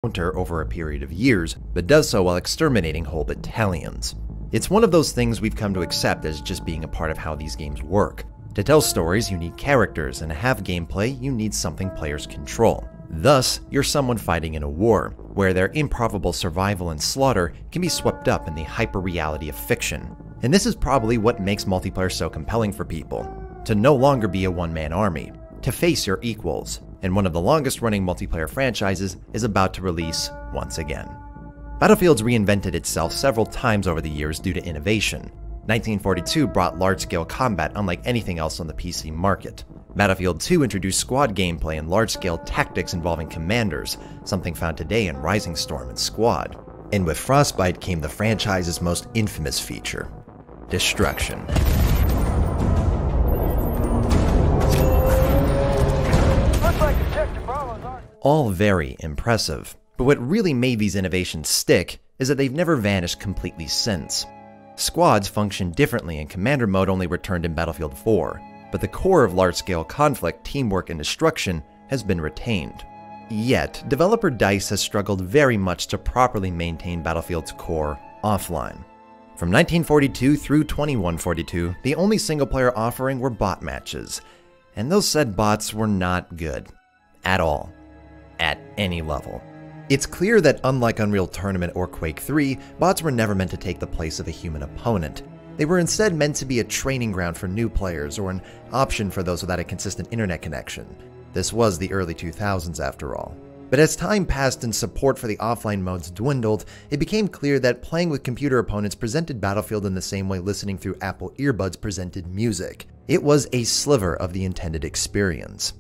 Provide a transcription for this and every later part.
encounter over a period of years, but does so while exterminating whole battalions. It's one of those things we've come to accept as just being a part of how these games work. To tell stories, you need characters, and to have gameplay, you need something players control. Thus, you're someone fighting in a war, where their improbable survival and slaughter can be swept up in the hyper-reality of fiction. And this is probably what makes multiplayer so compelling for people. To no longer be a one-man army, to face your equals, and one of the longest-running multiplayer franchises is about to release once again. Battlefield's reinvented itself several times over the years due to innovation. 1942 brought large-scale combat unlike anything else on the PC market. Battlefield 2 introduced squad gameplay and large-scale tactics involving commanders, something found today in Rising Storm and Squad. And with Frostbite came the franchise's most infamous feature: destruction. All very impressive, but what really made these innovations stick is that they've never vanished completely since. Squads function differently and Commander mode only returned in Battlefield 4, but the core of large-scale conflict, teamwork, and destruction has been retained. Yet, developer DICE has struggled very much to properly maintain Battlefield's core offline. From 1942 through 2142, the only single-player offering were bot matches, and those said bots were not good. At all. At any level. It's clear that unlike Unreal Tournament or Quake 3, bots were never meant to take the place of a human opponent. They were instead meant to be a training ground for new players or an option for those without a consistent internet connection. This was the early 2000s after all. But as time passed and support for the offline modes dwindled, it became clear that playing with computer opponents presented Battlefield in the same way listening through Apple earbuds presented music. It was a sliver of the intended experience.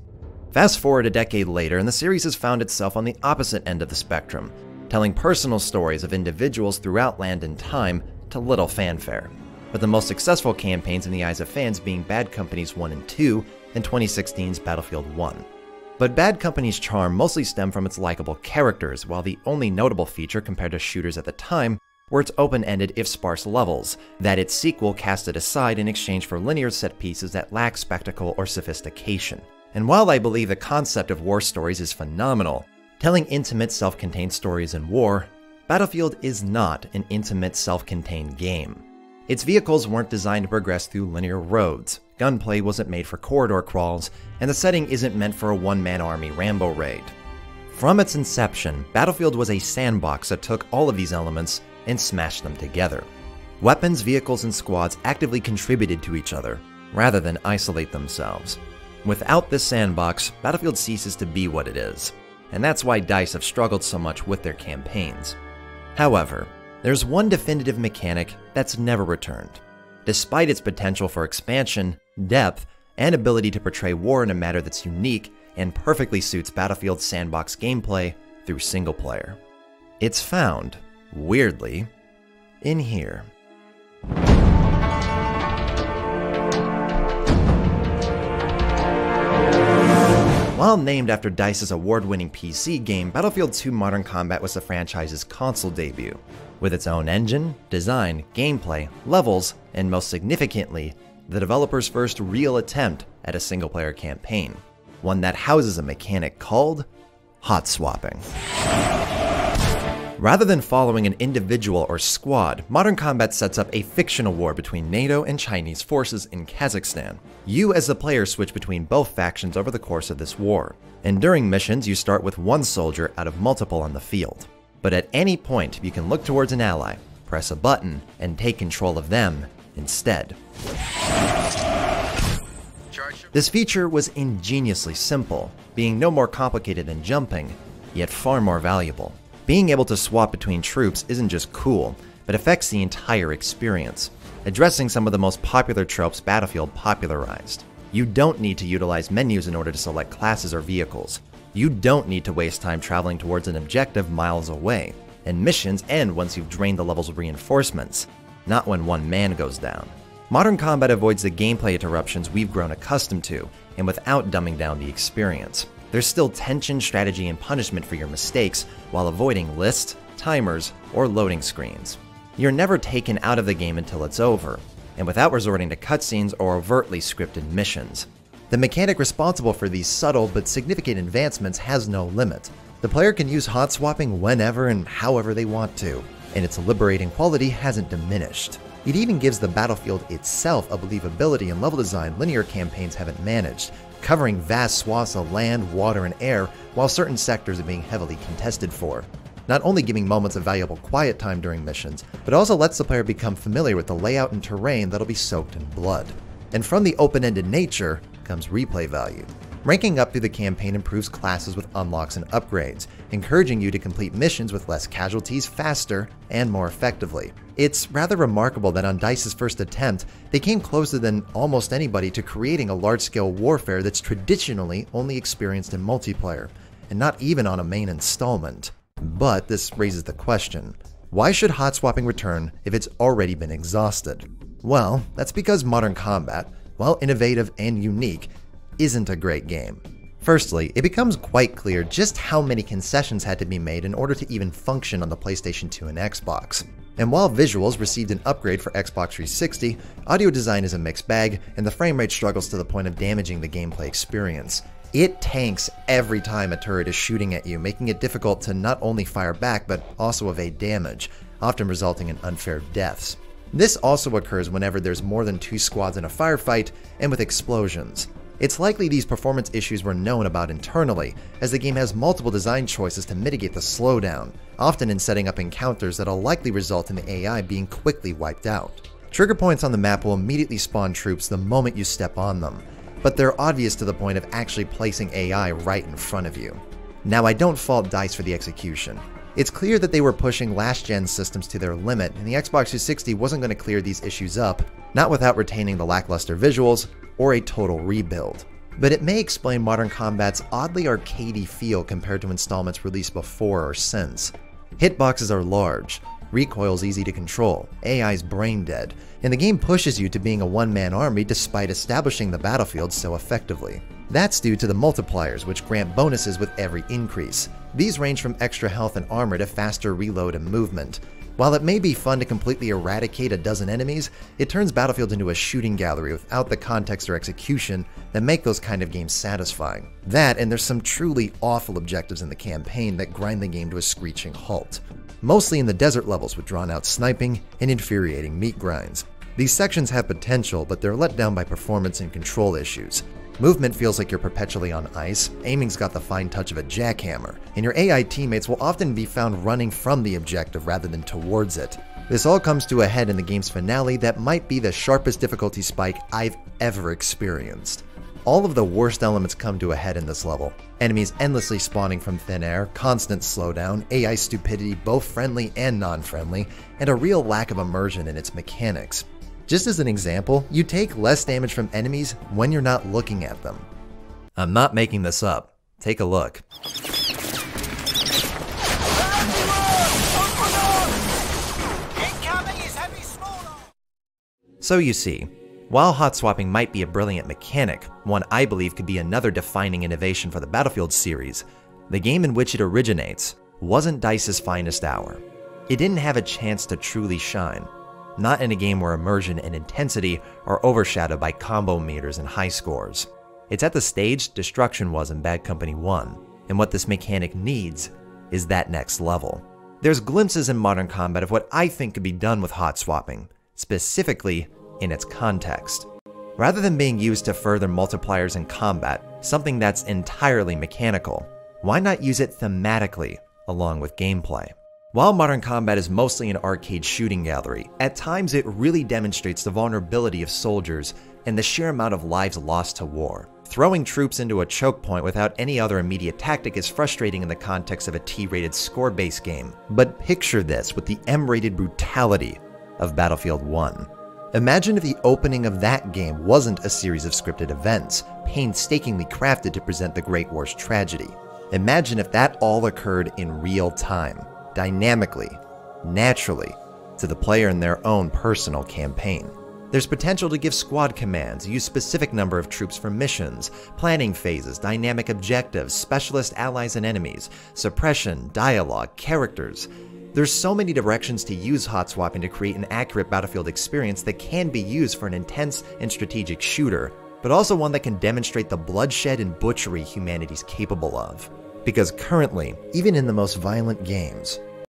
Fast forward a decade later, and the series has found itself on the opposite end of the spectrum, telling personal stories of individuals throughout land and time to little fanfare, with the most successful campaigns in the eyes of fans being Bad Company's 1 and 2 and 2016's Battlefield 1. But Bad Company's charm mostly stemmed from its likable characters, while the only notable feature compared to shooters at the time were its open-ended if sparse levels, that its sequel casted aside in exchange for linear set pieces that lack spectacle or sophistication. And while I believe the concept of war stories is phenomenal, telling intimate self-contained stories in war, Battlefield is not an intimate self-contained game. Its vehicles weren't designed to progress through linear roads, gunplay wasn't made for corridor crawls, and the setting isn't meant for a one-man army Rambo raid. From its inception, Battlefield was a sandbox that took all of these elements and smashed them together. Weapons, vehicles, and squads actively contributed to each other, rather than isolate themselves. Without this sandbox, Battlefield ceases to be what it is, and that's why DICE have struggled so much with their campaigns. However, there's one definitive mechanic that's never returned. Despite its potential for expansion, depth, and ability to portray war in a manner that's unique and perfectly suits Battlefield's sandbox gameplay through single player. It's found, weirdly, in here. While named after DICE's award-winning PC game, Battlefield 2 Modern Combat was the franchise's console debut, with its own engine, design, gameplay, levels, and most significantly, the developer's first real attempt at a single-player campaign, one that houses a mechanic called hot swapping. Rather than following an individual or squad, Modern Combat sets up a fictional war between NATO and Chinese forces in Kazakhstan. You as the player switch between both factions over the course of this war, and during missions you start with one soldier out of multiple on the field. But at any point you can look towards an ally, press a button, and take control of them instead. This feature was ingeniously simple, being no more complicated than jumping, yet far more valuable. Being able to swap between troops isn't just cool, but affects the entire experience, addressing some of the most popular tropes Battlefield popularized. You don't need to utilize menus in order to select classes or vehicles. You don't need to waste time traveling towards an objective miles away, and missions end once you've drained the level's reinforcements, not when one man goes down. Modern Combat avoids the gameplay interruptions we've grown accustomed to, and without dumbing down the experience. There's still tension, strategy, and punishment for your mistakes, while avoiding lists, timers, or loading screens. You're never taken out of the game until it's over, and without resorting to cutscenes or overtly scripted missions. The mechanic responsible for these subtle but significant advancements has no limit. The player can use hot swapping whenever and however they want to, and its liberating quality hasn't diminished. It even gives the battlefield itself a believability and level design linear campaigns haven't managed, covering vast swaths of land, water, and air while certain sectors are being heavily contested for. Not only giving moments of valuable quiet time during missions, but also lets the player become familiar with the layout and terrain that'll be soaked in blood. And from the open-ended nature comes replay value. Ranking up through the campaign improves classes with unlocks and upgrades, encouraging you to complete missions with less casualties faster and more effectively. It's rather remarkable that on DICE's first attempt, they came closer than almost anybody to creating a large-scale warfare that's traditionally only experienced in multiplayer, and not even on a main installment. But this raises the question, why should hot swapping return if it's already been exhausted? Well, that's because Modern Combat, while innovative and unique, isn't a great game. Firstly, it becomes quite clear just how many concessions had to be made in order to even function on the PlayStation 2 and Xbox. And while visuals received an upgrade for Xbox 360, audio design is a mixed bag, and the frame rate struggles to the point of damaging the gameplay experience. It tanks every time a turret is shooting at you, making it difficult to not only fire back but also evade damage, often resulting in unfair deaths. This also occurs whenever there's more than 2 squads in a firefight and with explosions. It's likely these performance issues were known about internally, as the game has multiple design choices to mitigate the slowdown, often in setting up encounters that'll likely result in the AI being quickly wiped out. Trigger points on the map will immediately spawn troops the moment you step on them, but they're obvious to the point of actually placing AI right in front of you. Now, I don't fault DICE for the execution. It's clear that they were pushing last-gen systems to their limit, and the Xbox 360 wasn't going to clear these issues up, not without retaining the lackluster visuals or a total rebuild. But it may explain Modern Combat's oddly arcadey feel compared to installments released before or since. Hitboxes are large, recoil's easy to control, AI's brain dead, and the game pushes you to being a one-man army despite establishing the battlefield so effectively. That's due to the multipliers, which grant bonuses with every increase. These range from extra health and armor to faster reload and movement. While it may be fun to completely eradicate a dozen enemies, it turns Battlefield into a shooting gallery without the context or execution that make those kind of games satisfying. That, and there's some truly awful objectives in the campaign that grind the game to a screeching halt. Mostly in the desert levels with drawn-out sniping and infuriating meat grinds. These sections have potential, but they're let down by performance and control issues. Movement feels like you're perpetually on ice, aiming's got the fine touch of a jackhammer, and your AI teammates will often be found running from the objective rather than towards it. This all comes to a head in the game's finale that might be the sharpest difficulty spike I've ever experienced. All of the worst elements come to a head in this level. Enemies endlessly spawning from thin air, constant slowdown, AI stupidity both friendly and non-friendly, and a real lack of immersion in its mechanics. Just as an example, you take less damage from enemies when you're not looking at them. I'm not making this up. Take a look. So you see, while hot swapping might be a brilliant mechanic, one I believe could be another defining innovation for the Battlefield series, the game in which it originates wasn't DICE's finest hour. It didn't have a chance to truly shine. Not in a game where immersion and intensity are overshadowed by combo meters and high scores. It's at the stage destruction was in Bad Company 1, and what this mechanic needs is that next level. There's glimpses in Modern Combat of what I think could be done with hot swapping, specifically in its context. Rather than being used to further multipliers in combat, something that's entirely mechanical, why not use it thematically along with gameplay? While Modern Combat is mostly an arcade shooting gallery, at times it really demonstrates the vulnerability of soldiers and the sheer amount of lives lost to war. Throwing troops into a choke point without any other immediate tactic is frustrating in the context of a T-rated score-based game, but picture this with the M-rated brutality of Battlefield 1. Imagine if the opening of that game wasn't a series of scripted events, painstakingly crafted to present the Great War's tragedy. Imagine if that all occurred in real time, dynamically, naturally, to the player in their own personal campaign. There's potential to give squad commands, use specific number of troops for missions, planning phases, dynamic objectives, specialist allies and enemies, suppression, dialogue, characters. There's so many directions to use hot swapping to create an accurate Battlefield experience that can be used for an intense and strategic shooter, but also one that can demonstrate the bloodshed and butchery humanity's capable of. Because currently, even in the most violent games,